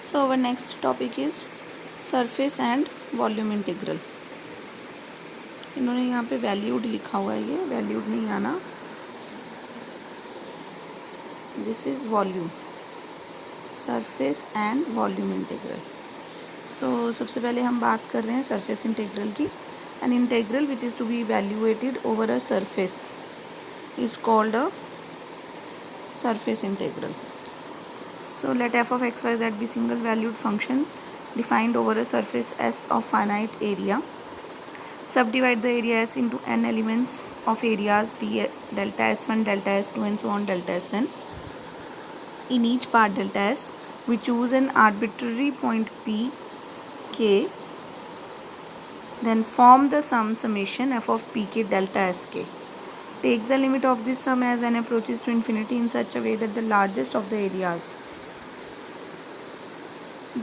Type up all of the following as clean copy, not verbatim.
So our next topic is surface and volume integral. इन्होंने यहाँ पे वैल्यूड लिखा हुआ है, ये वैल्यूड नहीं आना, this is volume, surface and volume integral. So सबसे पहले हम बात कर रहे हैं सरफेस इंटीग्रल की. An integral which is to be evaluated over a surface is called a surface integral. So let f of x y z be single valued function defined over a surface S of finite area. Subdivide the area S into n elements of areas delta S1, delta S2 and so on delta Sn. In each part delta S, we choose an arbitrary point P, K, then form the summation f of Pk delta Sk. Take the limit of this sum as n approaches to infinity in such a way that the largest of the areas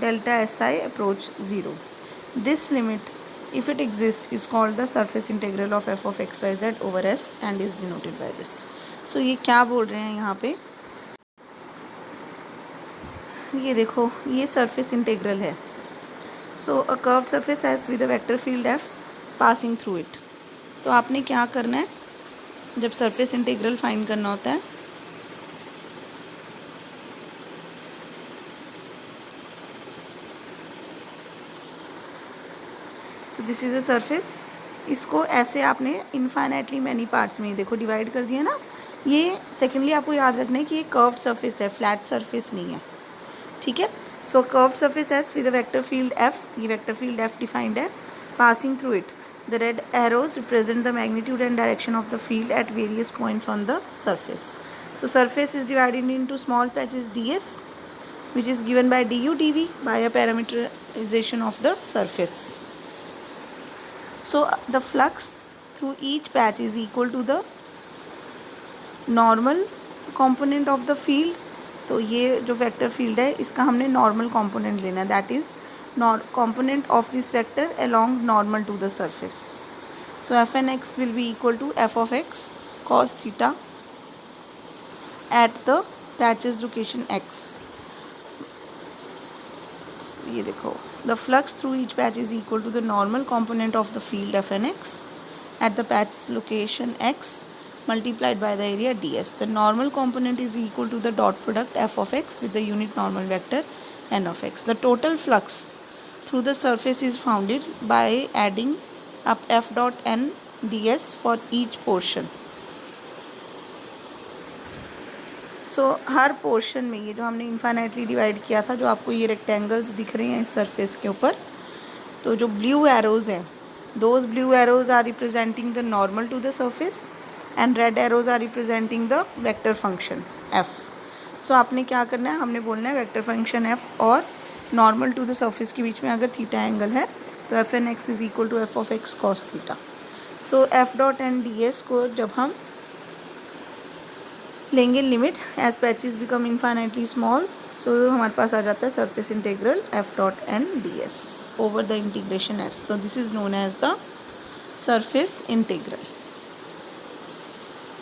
delta Si approach 0. This limit, if it exists, is called the surface integral of f of x y z over S and is denoted by this. So ये क्या बोल रहे हैं यहाँ पे, ये देखो ये surface integral है. So a curved surface S with a vector field f passing through it. तो आपने क्या करना है जब सरफेस इंटीग्रल फाइंड करना होता है, so this is a surface. इसको ऐसे आपने इनफाइनाइटली मैनी पार्ट्स में देखो डिवाइड कर दिया ना. ये सेकेंडली आपको याद रखना है कि ये कर्व्ड सरफेस है, फ्लैट सरफेस नहीं है, ठीक है. So curved surface S with a vector field F, ये वेक्टर फील्ड एफ डिफाइंड है, passing through it. The red arrows represent the magnitude and direction of the field at various points on the surface. So surface is divided into small patches ds, which is given by du dv by a parameterization of the surface. So the flux through each patch is equal to the normal component of the field. तो ये जो vector field है इसका हमने normal component लेना है, that is component of this vector along normal to the surface. So fn x will be equal to f of x cos theta at the patches location x. ये देखो, the flux through each patch is equal to the normal component of the field fn x at the patch location x multiplied by the area ds. The normal component is equal to the dot product f of x with the unit normal vector n of x. The total flux through the surface is founded by adding up f dot n ds for each portion. So her portion में ये जो हमने infinitely divide किया था, जो आपको ये rectangles दिख रहे हैं इस सरफेस के ऊपर, तो जो ब्लू एरोज हैं, those blue arrows are representing the normal to the surface and red arrows are representing the vector function f. So आपने क्या करना है, हमने बोलना है वेक्टर फंक्शन f और नॉर्मल टू द सरफेस के बीच में अगर थीटा एंगल है तो f n x is equal to f of x cos theta. So f dot N D s को जब हम लेंगे limit as patches become infinitely small, so हमारे पास आ जाता है surface integral F dot N D S over the integration S. So this is known as the surface integral.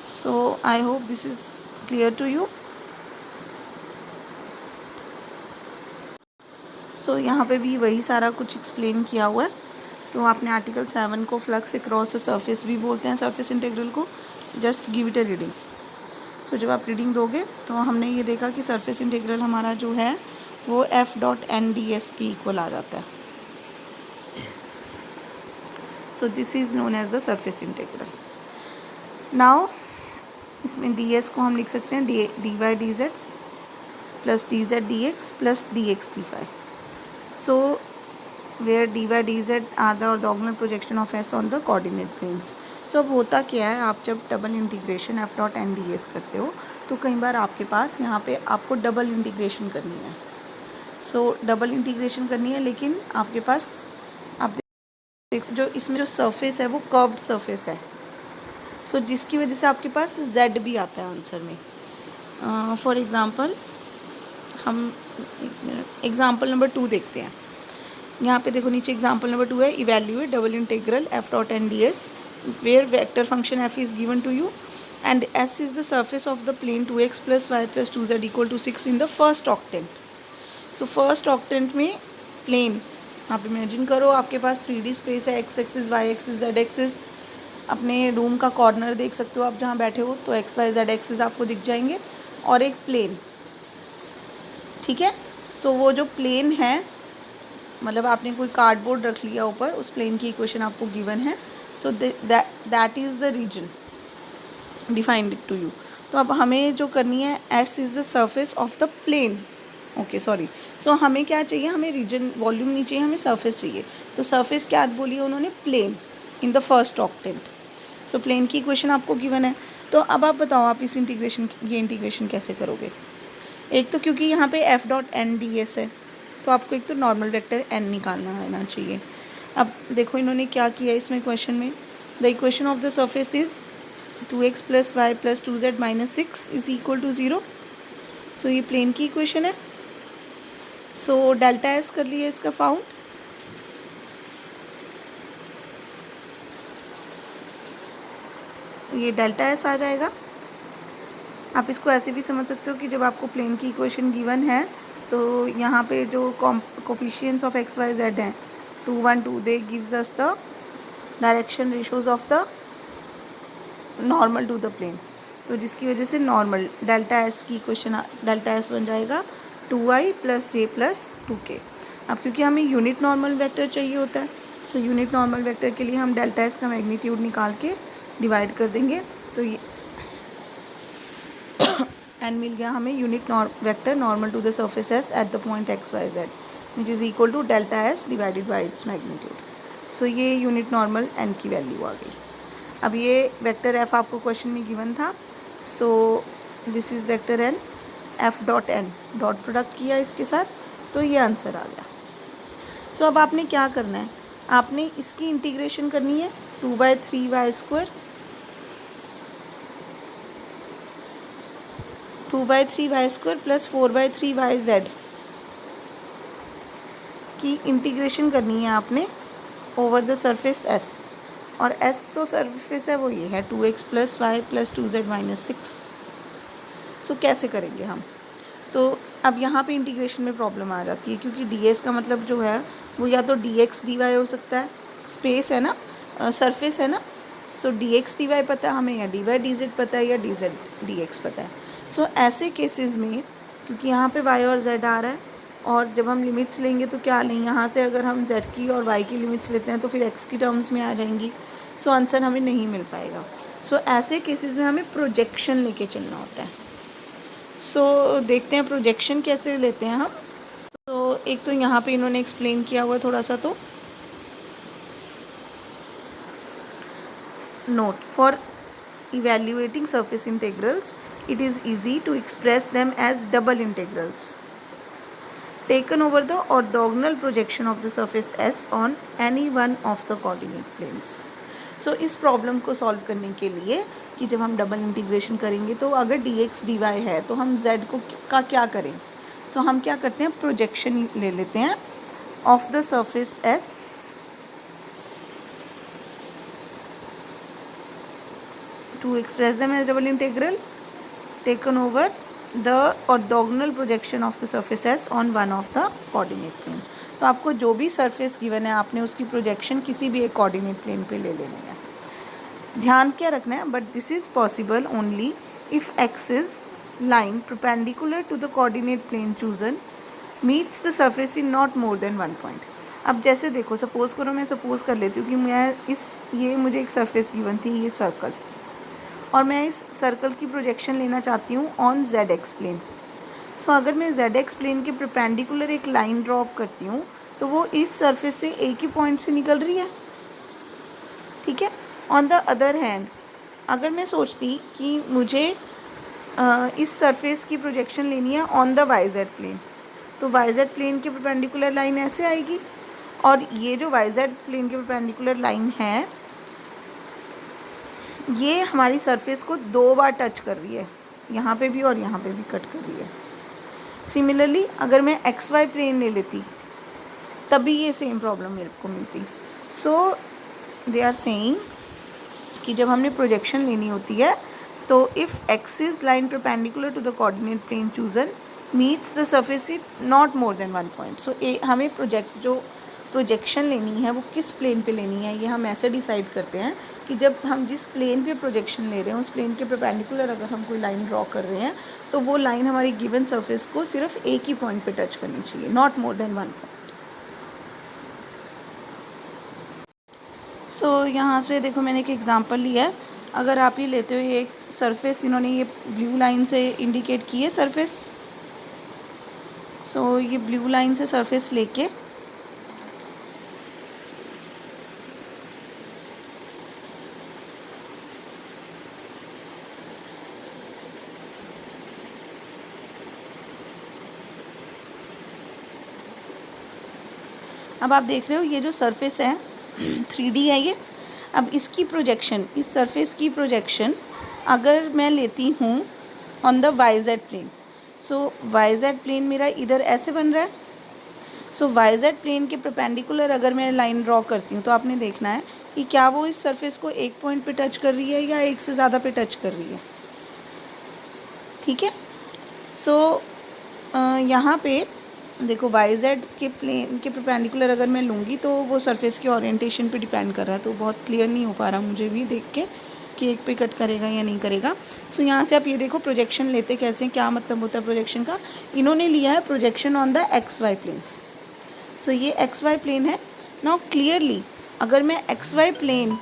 So I hope this is clear to you. So यहाँ पे भी वही सारा कुछ एक्सप्लेन किया हुआ है. तो आपने आर्टिकल 7 को फ्लक्स अक्रॉस द सरफेस भी बोलते हैं सरफेस इंटीग्रल को. Just give it a reading. So जब आप रीडिंग दोगे तो हमने ये देखा कि सरफेस इंटीग्रल हमारा जो है वो f dot N D s के इक्वल आ जाता है. So this is known as the surface integral. Now इसमें डी एस को हम लिख सकते हैं d y d z plus d z d x plus d x d phi. So where dy dz are the orthogonal projection of s on the coordinate planes. So अब होता क्या है, आप जब double integration f dot N D s करते हो तो कई बार आपके पास यहाँ पे आपको डबल इंटीग्रेशन करनी है. सो डबल इंटीग्रेशन करनी है, लेकिन आपके पास आप देखो जो इसमें जो सरफेस है वो कर्व्ड सरफेस है. सो जिसकी वजह से आपके पास z भी आता है आंसर में. फॉर एग्ज़ाम्पल हम एग्जाम्पल नंबर 2 देखते हैं. यहाँ पे देखो नीचे एग्जाम्पल नंबर 2 है, evaluate double integral F dot N D S where vector function f is given to you and s is the surface of the plane 2x + y + 2z = 6 in the first octant. So first octant में plane, आप imagine करो आपके पास 3D space है, x axis, y axis, z axis. अपने room का corner देख सकते हो आप जहाँ बैठे हो, तो एक्स वाई जेड एक्सिस आपको दिख जाएंगे और एक प्लेन, ठीक है। सो वो जो प्लेन है, मतलब आपने कोई कार्डबोर्ड रख लिया ऊपर, उस प्लेन की इक्वेशन आपको गिवन है। So that is the region defined to you. तो अब हमें जो करनी है, S is the surface of the plane, okay sorry. So हमें क्या चाहिए, हमें रीजन वॉल्यूम नहीं चाहिए, हमें सरफेस चाहिए। तो सरफेस क्या बोली है उन्होंने, plane in the first octant. So plane की इक्वेशन आपको गिवन है। तो अब आप बताओ आप इस इंटीग्रेशन, ये इंटीग्रेशन कैसे करोगे। एक तो क्योंकि यहाँ पे f dot N D s है, तो आपको एक तो नॉर्मल वेक्टर एन निकालना आना चाहिए। अब देखो इन्होंने क्या किया इसमें क्वेश्चन में, the equation of the surface is 2x plus y plus 2z minus 6 is equal to 0। So ये प्लेन की इक्वेशन है। सो डेल्टा एस कर लिए इसका फाउंड, ये डेल्टा एस आ जाएगा। आप इसको ऐसे भी समझ सकते हो कि जब आपको प्लेन की इक्वेशन गिवन है तो यहाँ पे जो coefficients of X Y Z हैं 2 1 2, they gives us the direction ratios of the normal to the plane. तो जिसकी वजह से नॉर्मल डेल्टा एस की इक्वेशन, डेल्टा एस बन जाएगा 2i प्लस जे प्लस 2k। अब क्योंकि हमें यूनिट नॉर्मल वेक्टर चाहिए होता है, सो यूनिट नॉर्मल वेक्टर के लिए हम डेल्टा एस का मैग्नीट्यूड निकाल के डिवाइड कर देंगे। तो ये एन मिल गया हमें unit vector normal to the surface S at the point X Y Z which is equal to delta S divided by its magnitude. So ये यूनिट नॉर्मल एन की वैल्यू आ गई। अब ये वेक्टर एफ आपको क्वेश्चन में given था। So this is vector N, F dot N, dot product किया इसके साथ, तो ये आंसर आ गया। सो अब आपने क्या करना है, आपने इसकी इंटीग्रेशन करनी है 2/3 y square, 2/3 y square plus 4/3 y z की इंटीग्रेशन करनी है आपने ओवर द सरफेस एस। और एस जो सरफेस है वो ये है 2x plus y plus 2z minus 6। So कैसे करेंगे हम, तो अब यहाँ पे इंटीग्रेशन में प्रॉब्लम आ जाती है क्योंकि ds का मतलब जो है वो या तो dx dy हो सकता है, स्पेस है ना, सरफेस है ना। सो dx dy पता है हमें, या dy dz पता है, या dz dx पता है। सो ऐसे केसेस में क्योंकि यहाँ पे y और z आ रहा है, और जब हम लिमिट्स लेंगे तो क्या लें, यहाँ से अगर हम z की और y की लिमिट्स लेते हैं तो फिर x की टर्म्स में आ जाएंगी। सो आंसर हमें नहीं मिल पाएगा। सो ऐसे केसेस में हमें प्रोजेक्शन लेके चलना होता है। सो देखते हैं प्रोजेक्शन कैसे लेते हैं हम। तो एक तो यहाँ पे इन्होंने एक्सप्लेन किया हुआ है थोड़ा सा, तो note for evaluating surface integrals it is easy to express them as double integrals taken over the orthogonal projection of the surface S on any one of the coordinate planes। सो इस problem को solve करने के लिए कि जब हम double integration करेंगे तो अगर dx dy है तो हम z का क्या करें। सो हम क्या करते हैं, प्रोजेक्शन ले लेते हैं of the surface S to express them as double integral taken over the orthogonal projection of the surface S on one of the coordinate planes। तो आपको जो भी सरफेस गिवन है आपने उसकी प्रोजेक्शन किसी भी एक कोऑर्डिनेट प्लेन पे ले लेनी है। ध्यान क्या रखना है, but this is possible only if x is line perpendicular to the coordinate plane chosen meets the surface in not more than 1 point. अब जैसे देखो, सपोज़ करो, मैं सपोज़ कर लेती हूँ कि ये मुझे एक सरफेस गिवन थी, ये सर्कल, और मैं इस सर्कल की प्रोजेक्शन लेना चाहती हूँ ऑन जेड एक्स प्लेन। सो अगर मैं जेड एक्स प्लेन के परपेंडिकुलर एक लाइन ड्रॉप करती हूँ तो वो इस सरफेस से एक ही पॉइंट से निकल रही है, ठीक है। ऑन द अदर हैंड अगर मैं सोचती कि मुझे इस सरफेस की प्रोजेक्शन लेनी है on the y z plane, तो वाई जेड प्लेन के परपेंडिकुलर लाइन ऐसे आएगी, और ये जो वाई जेड प्लेन के परपेंडिकुलर लाइन है ये हमारी सरफेस को 2 बार टच कर रही है, यहाँ पे भी और यहाँ पे भी कट कर रही है। सिमिलरली अगर मैं एक्स वाई प्लेन ले लेती तभी ये सेम प्रॉब्लम मेरे को मिलती। सो दे आर सेइंग कि जब हमने प्रोजेक्शन लेनी होती है तो if x is line perpendicular to the coordinate plane chosen meets the surface it not more than 1 point. So हमें प्रोजेक्शन लेनी है वो किस प्लेन पे लेनी है, ये हम ऐसे डिसाइड करते हैं कि जब हम जिस प्लेन पे प्रोजेक्शन ले रहे हैं उस प्लेन के परपेंडिकुलर अगर हम कोई लाइन ड्रॉ कर रहे हैं तो वो लाइन हमारी गिवन सरफेस को सिर्फ एक ही पॉइंट पे टच करनी चाहिए, नॉट मोर देन 1 पॉइंट। सो यहाँ से देखो मैंने एक एग्जांपल लिया है। अगर आप ये लेते हो, ये एक सरफेस इन्होंने ये ब्लू लाइन से इंडिकेट की है सरफेस। सो ये ब्लू लाइन से सरफेस लेके अब आप देख रहे हो ये जो सरफेस है 3D है ये। अब इसकी प्रोजेक्शन, इस सरफेस की प्रोजेक्शन अगर मैं लेती हूँ on the YZ plane, so YZ plane मेरा इधर ऐसे बन रहा है। सो YZ प्लेन के परपेंडिकुलर अगर मैं लाइन ड्रॉ करती हूँ तो आपने देखना है कि क्या वो इस सरफेस को एक पॉइंट पे टच कर रही है या एक से ज़्यादा पे टच कर रही है। ठीक है। सो यहाँ पे देखो YZ के प्लेन के परपेंडिकुलर अगर मैं लूँगी तो वो सरफेस के ओरिएंटेशन पे डिपेंड कर रहा है, तो बहुत क्लियर नहीं हो पा रहा मुझे भी देख के कि एक पे कट करेगा या नहीं करेगा। सो यहाँ से आप ये देखो प्रोजेक्शन लेते कैसे, क्या मतलब होता है प्रोजेक्शन का। इन्होंने लिया है projection on the XY plane. So ये XY प्लेन है। नाउ क्लियरली अगर मैं XY प्लेन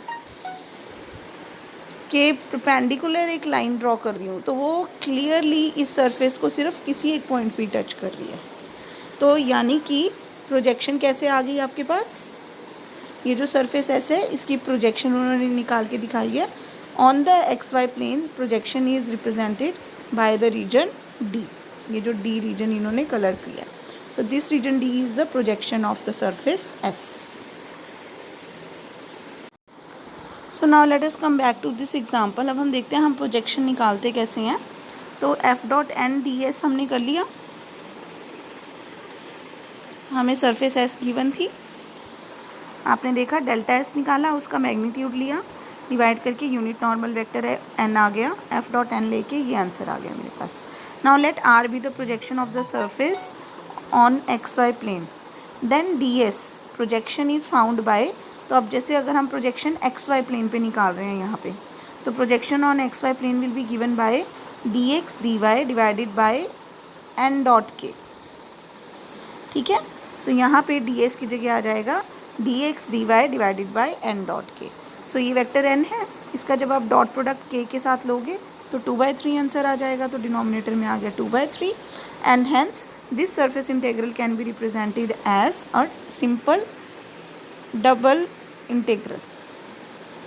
के परपेंडिकुलर एक लाइन ड्रॉ कर रही हूँ तो वो क्लियरली इस सरफेस को सिर्फ किसी एक पॉइंट पे टच कर रही है। तो यानी कि प्रोजेक्शन कैसे आ गई आपके पास, ये जो सरफेस ऐसे है इसकी प्रोजेक्शन उन्होंने निकाल के दिखाई है। On the XY plane projection is represented by the region D। ये जो D रीजन इन्होंने कलर किया है। So this region D is the projection of the surface S। So now let us come back to this example. अब हम देखते हैं हम प्रोजेक्शन निकालते कैसे हैं। तो F.NDS हमने कर लिया, हमें सरफेस S गिवन थी, आपने देखा डेल्टा S निकाला, उसका मैग्नीट्यूड लिया, डिवाइड करके यूनिट नॉर्मल वेक्टर है N आ गया, F.N लेके ये आंसर आ गया मेरे पास। Now let R be the projection of the surface on XY plane, then DS projection is found by. तो अब जैसे अगर हम प्रोजेक्शन XY प्लेन पे निकाल रहे हैं यहाँ पे, तो projection on XY plane will be given by dx dy divided by N.K। ठीक है। सो यहाँ पे ds की जगह आ जाएगा dx dy divided by N.K। सो ये वेक्टर n है, इसका जब आप डॉट प्रोडक्ट k के साथ लोगे तो 2/3 आंसर आ जाएगा। तो डिनोमिनेटर में आ गया 2/3 and hence this surface integral can be represented as a simple double integral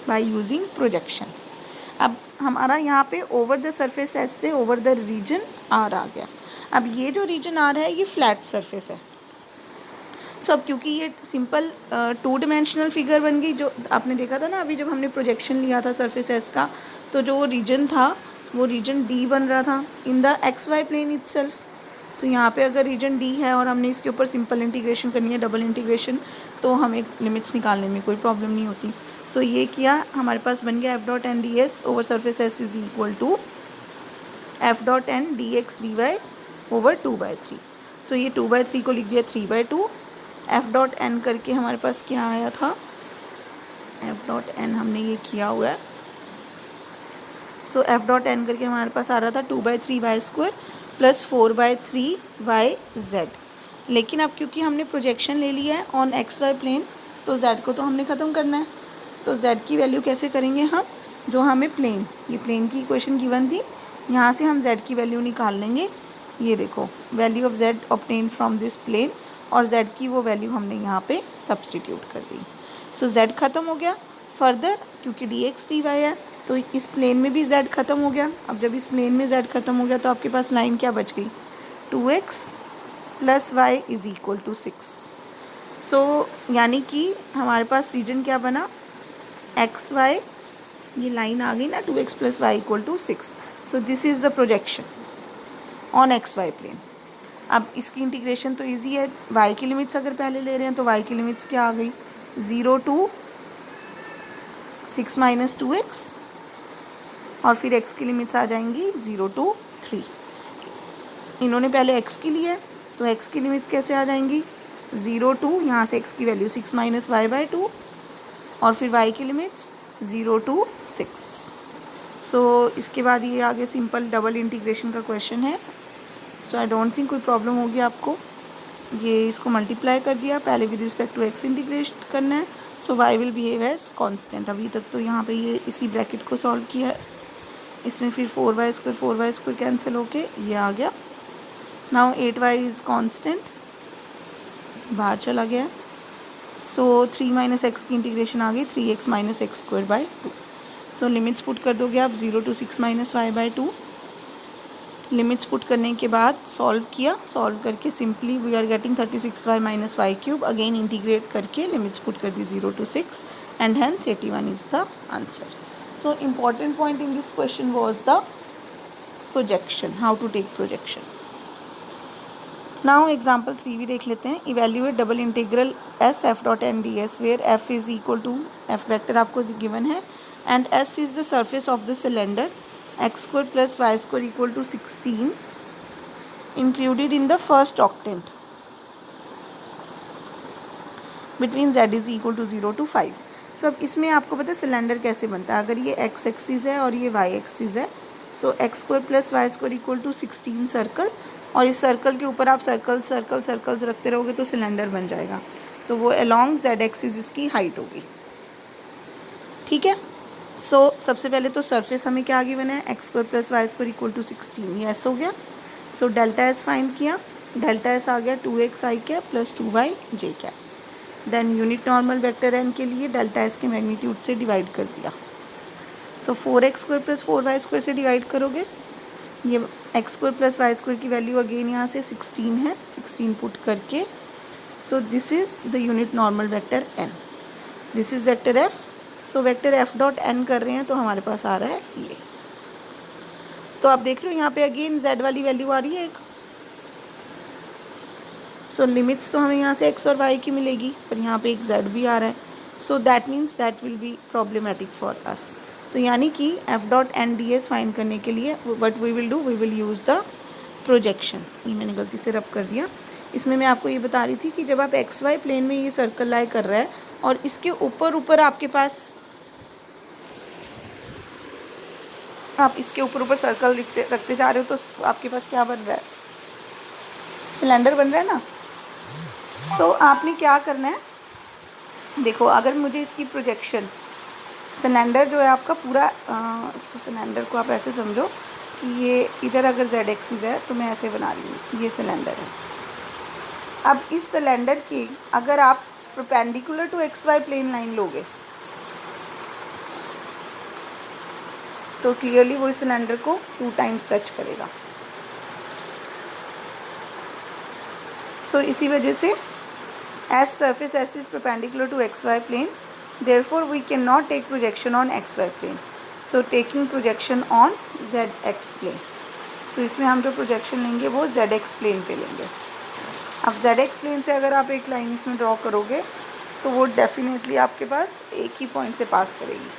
by using projection. अब हमारा यहाँ पे ओवर द सरफेस S से ओवर द रीजन R आ गया। अब ये जो रीजन R है ये फ्लैट सरफेस है। सो अब क्योंकि ये सिंपल 2 डिमेंशनल फिगर बन गई, जो आपने देखा था ना अभी जब हमने प्रोजेक्शन लिया था सरफेस S का, तो जो रीजन था वो रीजन D बन रहा था in the XY plane itself. So यहाँ पे अगर रीजन D है और हमने इसके ऊपर सिंपल इंटीग्रेशन करनी है, डबल इंटीग्रेशन, तो हमें लिमिट्स निकालने में कोई प्रॉब्लम नहीं होती। सो ये किया, हमारे पास बन गया F.NDS over surface S is equal to F.N dx dy over 2/3। So ये 2/3 को लिख दिया 3/2। F.N करके हमारे पास क्या आया था, F.N हमने ये किया हुआ है। सो F.N करके हमारे पास आ रहा था 2/3 y² प्लस 4/3 yz। लेकिन अब क्योंकि हमने प्रोजेक्शन ले लिया है ऑन XY प्लेन, तो z को तो हमने ख़त्म करना है। तो z की वैल्यू कैसे करेंगे हम, जो हमें प्लेन, ये प्लेन की इक्वेशन गिवन थी, यहाँ से हम z की वैल्यू निकाल लेंगे। ये देखो value of z obtain from this plane, और z की वो वैल्यू हमने यहाँ पे सब्सटीट्यूट कर दी। सो z ख़त्म हो गया। फर्दर क्योंकि dx dy है तो इस प्लेन में भी z ख़त्म हो गया। अब जब इस प्लेन में z ख़त्म हो गया तो आपके पास लाइन क्या बच गई, 2x plus y is equal to 6। So यानी कि हमारे पास रीजन क्या बना, XY, ये लाइन आ गई ना 2x plus y equal to 6। So this is the projection on XY plane. अब इसकी इंटीग्रेशन तो इजी है, y की लिमिट्स अगर पहले ले रहे हैं तो y की लिमिट्स क्या आ गई, 0 to 6 माइनस 2x, और फिर x की लिमिट्स आ जाएंगी 0 to 3। इन्होंने पहले x की ली है, तो x की लिमिट्स कैसे आ जाएंगी, 0 टू, यहाँ से x की वैल्यू 6 माइनस वाई बाई 2, और फिर y की लिमिट्स 0 टू 6। सो इसके बाद ये आगे सिंपल डबल इंटीग्रेशन का क्वेश्चन है। सो आई डोंट थिंक कोई प्रॉब्लम होगी आपको। ये इसको मल्टीप्लाई कर दिया, पहले with respect to x integrate करना है। So y will behave as constant. अभी तक तो यहाँ पे ये इसी ब्रैकेट को सॉल्व किया है, इसमें फिर 4y स्क्वायर कैंसिल होके ये आ गया। नाउ 8y इज़ कांस्टेंट, बाहर चला गया। सो 3 माइनस एक्स की इंटीग्रेशन आ गई 3x minus x square by 2। So limits put कर दोगे आप 0 to 6 minus y by 2। Limits put करने के बाद सॉल्व किया, सॉल्व करके simply we are getting 36y minus y cube. Again integrate करके लिमिट्स पुट कर दी 0 to 6 and hence 81 is the answer. So important point in this question was the projection, how to take projection. Now example 3 भी देख लेते हैं। Evaluate double integral S F dot N D S where F is equal to, F vector आपको given है, and S is the surface of the cylinder X square plus Y square equal to 16 included in the first octant between z is equal to 0 to 5। So अब इसमें आपको पता है cylinder कैसे बनता है। अगर ये x एक्सिस है और ये y एक्सिस है, so X square plus Y square equal to 16 circle, और इस सर्कल के ऊपर आप सर्कल्स रखते रहोगे तो सिलेंडर बन जाएगा। तो वो अलोंग z एक्सिस इसकी हाइट होगी, ठीक है। सो सबसे पहले तो सरफेस हमें क्या आगे बना है, X square plus Y square equal to 16, ये एस हो गया। सो डेल्टा एस फाइंड किया, डेल्टा एस आ गया 2x I cap plus 2y J cap. Then unit normal vector N के लिए डेल्टा एस के मैग्नीट्यूड से डिवाइड कर दिया। So 4x square plus 4y square से डिवाइड करोगे, ये X square plus Y square की वैल्यू अगेन यहाँ से 16 है, 16 पुट करके। So this is the unit normal vector N, this is vector F. So vector F dot N कर रहे हैं तो हमारे पास आ रहा है ये। तो आप देख रहे हो यहाँ पे अगेन z वाली वैल्यू आ रही है एक। सो लिमिट्स तो हमें यहाँ से x और y की मिलेगी, पर यहाँ पे एक z भी आ रहा है। So that means that will be problematic for us. तो यानी कि F dot N D S find करने के लिए what we will do, we will use the projection. ये मैंने गलती से रब कर दिया। इसमें मैं आपको ये बता रही थी कि जब आप एक्स वाई प्लेन में ये सर्कल लाई कर रहा है और इसके ऊपर आपके पास, आप इसके ऊपर सर्कल रखते जा रहे हो तो आपके पास क्या बन रहा है, सिलेंडर बन रहा है ना। सो आपने क्या करना है, देखो अगर मुझे इसकी प्रोजेक्शन, सिलेंडर जो है आपका पूरा, इसको सिलेंडर को आप ऐसे समझो कि ये इधर अगर z एक्सिस है तो मैं ऐसे बना रही हूँ, ये सिलेंडर है। अब इस सिलेंडर के अगर आप perpendicular to X Y plane line लोगे तो क्लियरली वो इस सिलेंडर को 2 टाइम्स टच करेगा। सो इसी वजह से as surface S is perpendicular to X Y plane, therefore we can not take projection on X Y plane, so taking projection on Z X plane. So इसमें हम जो प्रोजेक्शन लेंगे वो जेड एक्स प्लेन पे लेंगे। अब Z X plane से अगर आप एक लाइन इसमें ड्रॉ करोगे तो वो डेफिनेटली आपके पास एक ही पॉइंट से पास करेगी।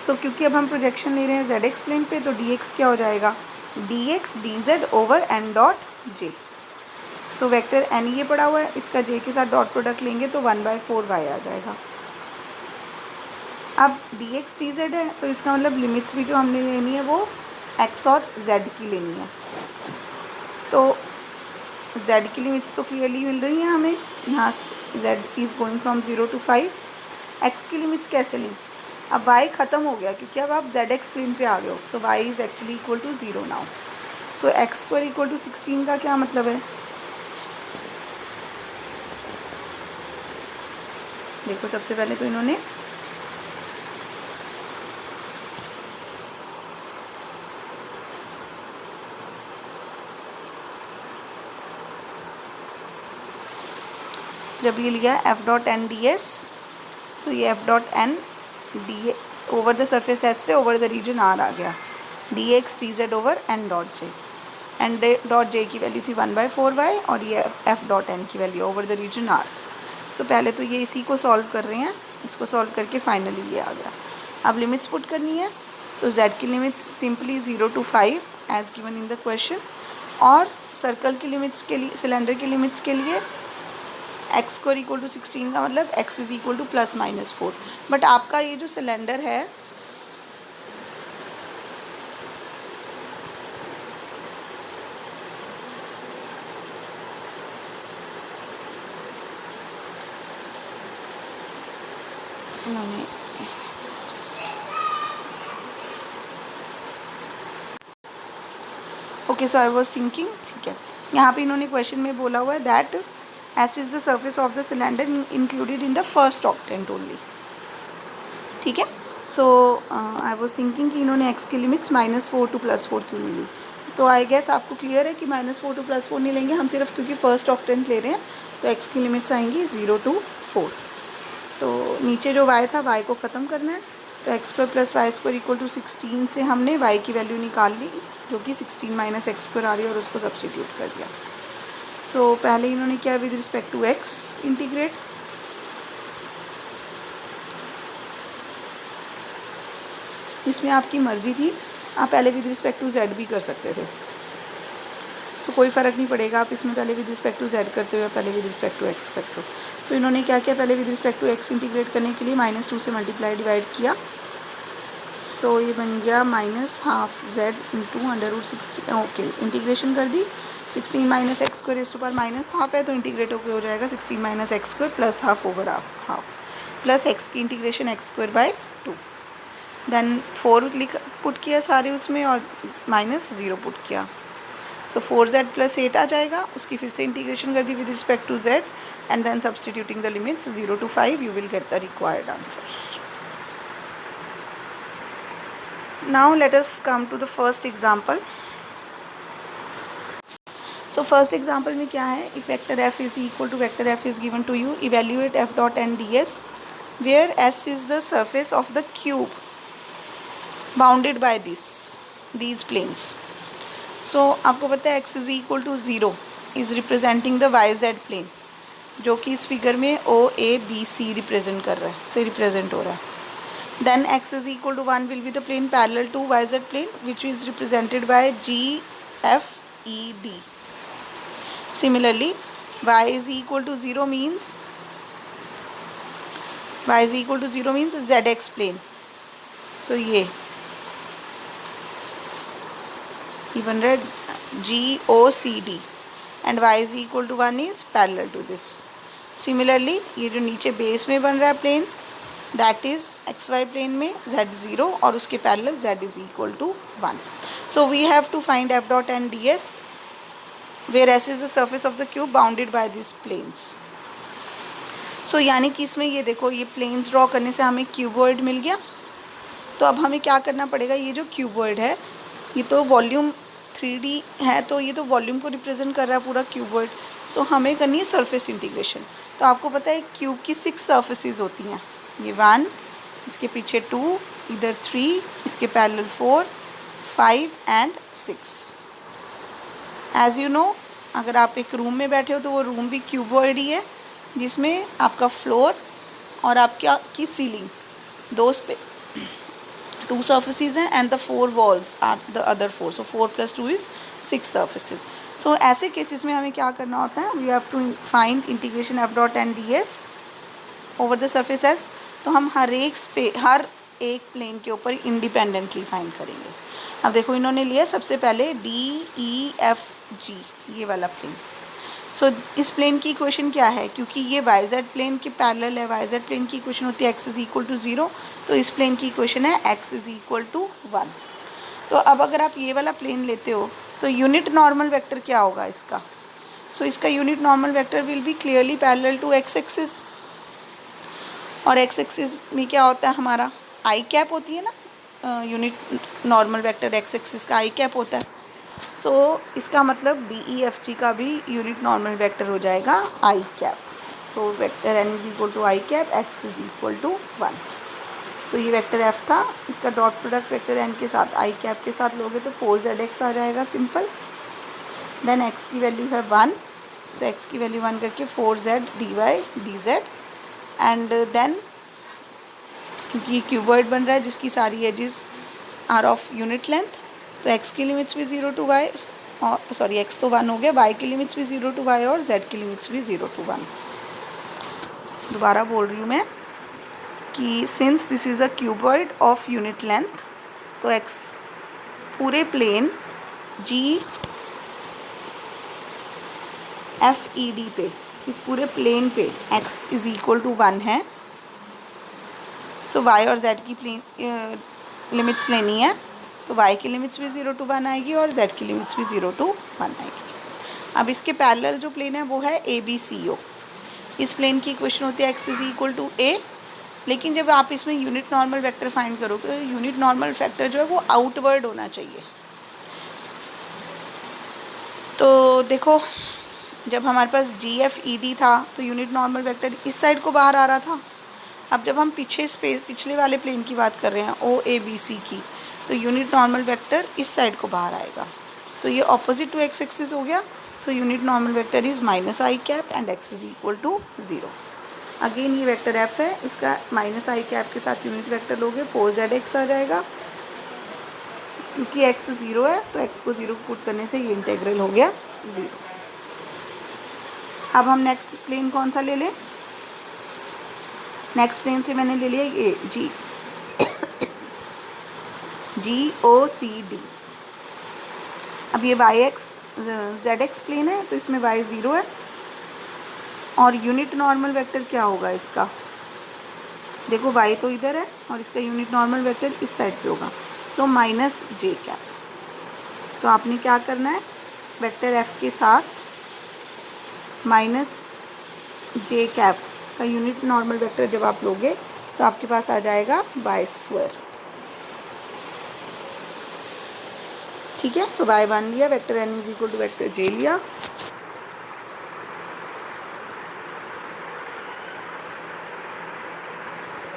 सो क्योंकि अब हम प्रोजेक्शन ले रहे हैं जेड एक्स प्लेन पे, तो डी एक्स क्या हो जाएगा, D x D Z over N dot J. So vector N ये पड़ा हुआ है, इसका जे के साथ डॉट प्रोडक्ट लेंगे तो 1/4y आ जाएगा। अब डी एक्स डी जेड है तो इसका मतलब लिमिट्स भी जो हमने लेनी है वो एक्स और जेड की लेनी है। तो z की लिमिट्स तो क्लियरली मिल रही हैं हमें, यहाँ z is going from 0 to 5। x की लिमिट्स कैसे लें, अब y ख़त्म हो गया क्योंकि अब आप z x प्लेन पे आ गए हो। So y is actually equal to 0 now. So X square equal to 16 का क्या मतलब है, देखो सबसे पहले तो इन्होंने जब ये लिया F dot N D S, so ये F dot N D over the surface S से ओवर द रीजन आर आ गया, D x D Z over N dot J. N dot J की वैल्यू थी 1/4y और ये F dot N की value over the region R. So पहले तो ये इसी को सॉल्व कर रहे हैं, इसको सॉल्व करके फाइनली ये आ गया। अब लिमिट्स पुट करनी है तो z की limits simply 0 to 5 as given in the question, और सर्कल की लिमिट्स के लिए, सिलेंडर की लिमिट्स के लिए एक्स स्क्वायर इक्वल टू 16 का मतलब X is equal to +-4। But आपका ये जो सिलेंडर है इन्होंने, okay so I was thinking, ठीक है, यहाँ पे इन्होंने क्वेश्चन में बोला हुआ है that S is the surface of the cylinder included in the first octant only, ठीक है। सो आई वॉज थिंकिंग कि इन्होंने एक्स की लिमिट्स -4 to +4 क्यों नहीं ली। तो आई गेस आपको क्लियर है कि -4 to +4 नहीं लेंगे हम, सिर्फ क्योंकि फर्स्ट ऑक्टेंट ले रहे हैं तो एक्स की लिमिट्स आएंगी 0 to 4। तो नीचे जो y था y को ख़त्म करना है, तो x² + y² इक्वल टू 16 से हमने y की वैल्यू निकाल ली जो कि 16 - x² आ रही है और उसको सब्स्टिट्यूट कर दिया। सो पहले इन्होंने क्या with respect to x integrate, इसमें आपकी मर्ज़ी थी, आप पहले विद रिस्पेक्ट टू z भी कर सकते थे। सो कोई फ़र्क नहीं पड़ेगा आप इसमें पहले विद रिस्पेक्ट टू z करते हो या पहले विद रिस्पेक्ट टू x करते हो। सो इन्होंने क्या किया, पहले with respect to x integrate करने के लिए -2 से मल्टीप्लाई डिवाइड किया। सो ये बन गया -12z इंटू √16, ओके इंटीग्रेशन कर दी। 16 - x² इस पर -12 है तो इंटीग्रेट होकर हो जाएगा 16 - x² + ½ over half plus x की इंटीग्रेशन x²/2। देन 4 पुट किया सारे उसमें और -0 पुट किया। सो 4z + 8 आ जाएगा, उसकी फिर से इंटीग्रेशन कर दी with respect to z and then substituting the limits 0 to 5 you will get the required answer. Now let us come to the first example. So first example में क्या है, if vector f is equal to vector f is given to you, evaluate f dot n ds where s is the surface of the cube bounded by these planes. So आपको पता है x is equal to 0 is representing the yz plane जो कि इस figure में o a b c represent कर रहा है, से रिप्रेजेंट हो रहा है। Then x is equal to 1 will be the plane parallel to yz plane which is represented by g f e d. Similarly, y is equal to 0 means zx plane. So ये बन रहा है g o c d and y is equal to 1 is parallel to this. Similarly, ये जो नीचे base में बन रहा है plane that is xy plane में z0 और उसके parallel z is equal to 1. So we have to find f dot and ds where s is the surface of the cube bounded by this planes. So यानी कि इसमें ये देखो, ये planes draw करने से हमें क्यूबॉइड मिल गया. तो अब हमें क्या करना पड़ेगा, ये जो क्यूबॉइड है ये तो वॉल्यूम 3D है तो ये तो वॉल्यूम को रिप्रेजेंट कर रहा है पूरा क्यूबॉइड. सो हमें करनी है सरफेस इंटीग्रेशन. तो आपको पता है क्यूब की 6 सर्फेसिस होती हैं, ये 1, इसके पीछे 2, इधर 3, इसके parallel 4, 5 and 6. As you know, अगर आप एक रूम में बैठे हो तो वो रूम भी क्यूबॉइड ही है जिसमें आपका फ्लोर और आपकी सीलिंग दोस्त पे 2 surfaces हैं and the 4 walls are the other 4. So 4 + 2 is 6 surfaces. So ऐसे केसेस में हमें क्या करना होता है, we have to find integration f dot and ds over the surface S. तो हम हर एक प्लेन के ऊपर इंडिपेंडेंटली फाइंड करेंगे. अब देखो इन्होंने लिया सबसे पहले DEFG ये वाला प्लेन. सो इस प्लेन की इक्वेशन क्या है, क्योंकि ये YZ प्लेन के पैरेलल है, YZ प्लेन की इक्वेशन होती है x इज़ इक्वल टू 0. तो इस प्लेन की इक्वेशन है x इज़ इक्वल टू 1. तो अब अगर आप ये वाला प्लेन लेते हो तो यूनिट नॉर्मल वेक्टर क्या होगा इसका. सो इसका unit normal vector will be clearly parallel to x axis. और x एक्सिस में क्या होता है हमारा, आई कैप होती है ना, unit normal vector x axis का आई कैप होता है. सो इसका मतलब DEFG का भी यूनिट नॉर्मल वेक्टर हो जाएगा I cap. So vector n is equal to I cap, x is equal to 1. So ये वेक्टर f था, इसका डॉट प्रोडक्ट वेक्टर n के साथ आई कैप के साथ लोगे तो 4zx आ जाएगा सिंपल. देन x की वैल्यू है 1. सो x की वैल्यू 1 करके 4z dy dz. And then क्योंकि ये क्यूबॉइड बन रहा है जिसकी सारी edges are of unit length, तो x की लिमिट्स भी 0 to y और सॉरी x तो 1 हो गया, y की लिमिट्स भी 0 टू y और z की लिमिट्स भी 0 टू 1। दोबारा बोल रही हूँ मैं कि since this is a cuboid of unit length, तो x पूरे प्लेन जी एफ ई डी पे, इस पूरे प्लेन पे x इज़ इक्वल टू 1 है। सो y और z की प्लेन लिमिट्स लेनी है, तो y की लिमिट्स भी 0 टू 1 आएगी और z की लिमिट्स भी 0 टू 1 आएगी। अब इसके पैरेलल जो प्लेन है वो है ए बी सी ओ। इस प्लेन की इक्वेशन होती है x is equal to a, लेकिन जब आप इसमें यूनिट नॉर्मल वेक्टर फाइंड करोगे तो यूनिट नॉर्मल वेक्टर जो है वो आउटवर्ड होना चाहिए। तो देखो, जब हमारे पास जी एफ ई डी था तो यूनिट नॉर्मल वेक्टर इस साइड को बाहर आ रहा था। अब जब हम पिछले वाले प्लेन की बात कर रहे हैं ओ ए बी सी की, तो यूनिट नॉर्मल वेक्टर इस साइड को बाहर आएगा, तो ये ऑपोजिट टू एक्स एक्सिस हो गया। So unit normal vector is minus I cap and X is equal to 0। Again ये वेक्टर एफ है, इसका माइनस आई कैप के साथ यूनिट वेक्टर लोगे 4zx आ जाएगा। क्योंकि x 0 है तो x को 0 पुट करने से ये इंटेग्रल हो गया 0। अब हम नेक्स्ट प्लेन कौन सा ले लें? नेक्स्ट प्लेन से मैंने ले लिया ये जी ओ सी डी। अब ये Y X Z X plane है, तो इसमें y 0 है और यूनिट नॉर्मल वेक्टर क्या होगा इसका? देखो y तो इधर है और इसका यूनिट नॉर्मल वेक्टर इस साइड पे होगा, सो माइनस जे कैप। तो आपने क्या करना है, वेक्टर f के साथ माइनस जे कैप का यूनिट नॉर्मल वेक्टर जब आप लोगे तो आपके पास आ जाएगा y स्क्वायर। ठीक है, सो y 1 लिया, vector n is equal to vector j लिया।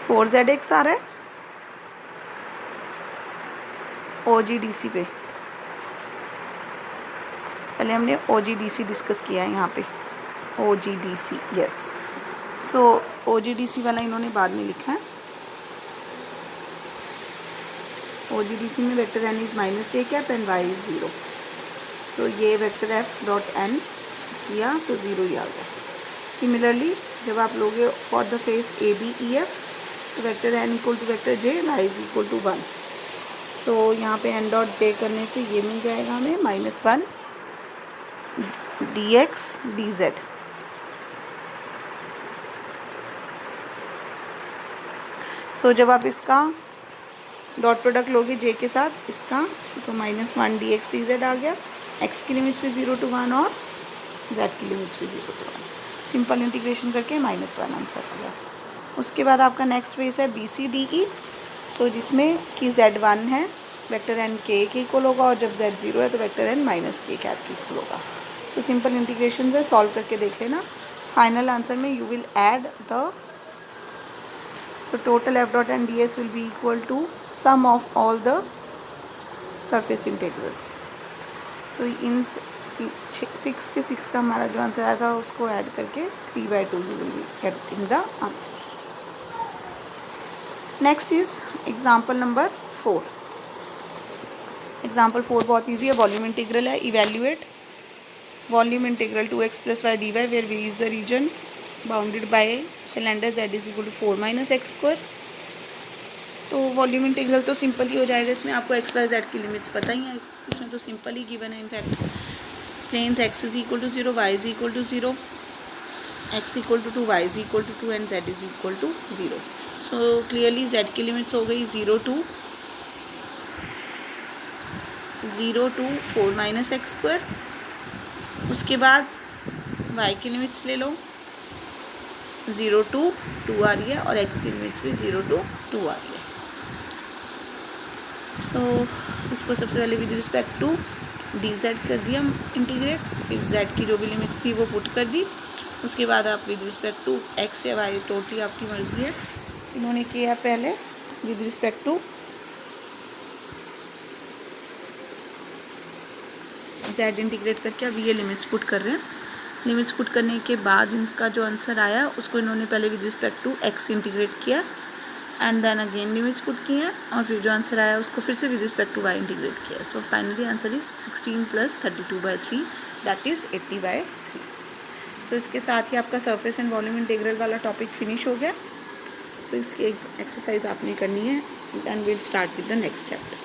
फोर जेड एक्स आ रहा है ओ जी डी सी पे। पहले हमने ओ जी डी सी डिस्कस किया है यहाँ पे, ओ जी डी सी, यस। सो ओ जी डी सी वाला इन्होंने बाद में लिखा है। ओ जी डी सी में vector N is minus J cap and Y is 0। So ये वेक्टर एफ डॉट एन किया तो 0 ही आ गया। सिमिलरली जब आप लोगे for the face A B E F, तो vector N equal to vector J, Y is equal to 1। So यहाँ पे एन डॉट जे करने से ये मिल जाएगा हमें -1 डी एक्स डी जेड। सो जब आप इसका डॉट प्रोडक्ट लोगे जे के साथ इसका, तो -1 डी एक्स डी जेड आ गया। एक्स की लिमिट्स भी 0 टू 1 और जेड की लिमिट्स भी 0 टू 1। सिंपल इंटीग्रेशन करके -1 आंसर आ गया। उसके बाद आपका नेक्स्ट फेस है बी सी डी ई। सो जिसमें कि जेड 1 है, वेक्टर एन के इक्वल होगा, और जब जेड 0 है तो वेक्टर एन माइनस के कैप के इक्वल होगा। सो सिंपल इंटीग्रेशन है, सॉल्व करके देख लेना। फाइनल आंसर में you will add the, so total f dot and ds will be equal to sum of all the surface integrals. So in 6 के 6 का हमारा जो आंसर आया था उसको ऐड करके 3/2 you will be getting the answer. Next is example number 4. Example 4 बहुत easy है, वॉल्यूम इंटीग्रल है। Evaluate volume integral 2x + y dy where v is the region bounded by cylinder z is equal to 4 - x²। तो volume integral तो simple ही हो जाएगा, इसमें आपको x y z की लिमिट्स पता ही है, इसमें तो सिंपल ही गिवन है। In fact planes x is equal to 0, y is equal to 0, x equal to 2, y is equal to 2 and z is equal to 0। So clearly z की limits हो गई 0 टू 4 - x²। उसके बाद y की limits ले लो, 0 to 2 आ रही है और x की लिमिट्स भी 0 टू 2 आ रही है। सो इसको सबसे पहले with respect to D Z कर दिया इंटीग्रेट, फिर z की जो भी लिमिट्स थी वो पुट कर दी। उसके बाद आप विद रिस्पेक्ट टू x या y, टोटली आपकी मर्ज़ी है। इन्होंने किया पहले with respect to z integrate करके अब ये लिमिट्स पुट कर रहे हैं। लिमिट्स पुट करने के बाद इनका जो आंसर आया उसको इन्होंने पहले with respect to x integrate किया, and then again limits put किए हैं और फिर जो आंसर आया उसको फिर से with respect to Y integrate किया है. So finally answer is 16 + 32/3 that is 80/3. So इसके साथ ही आपका सरफेस एंड वॉल्यूम इंटीग्रल वाला टॉपिक फिनिश हो गया. सो इसकी एक्सरसाइज आपने करनी है and will start with the next chapter.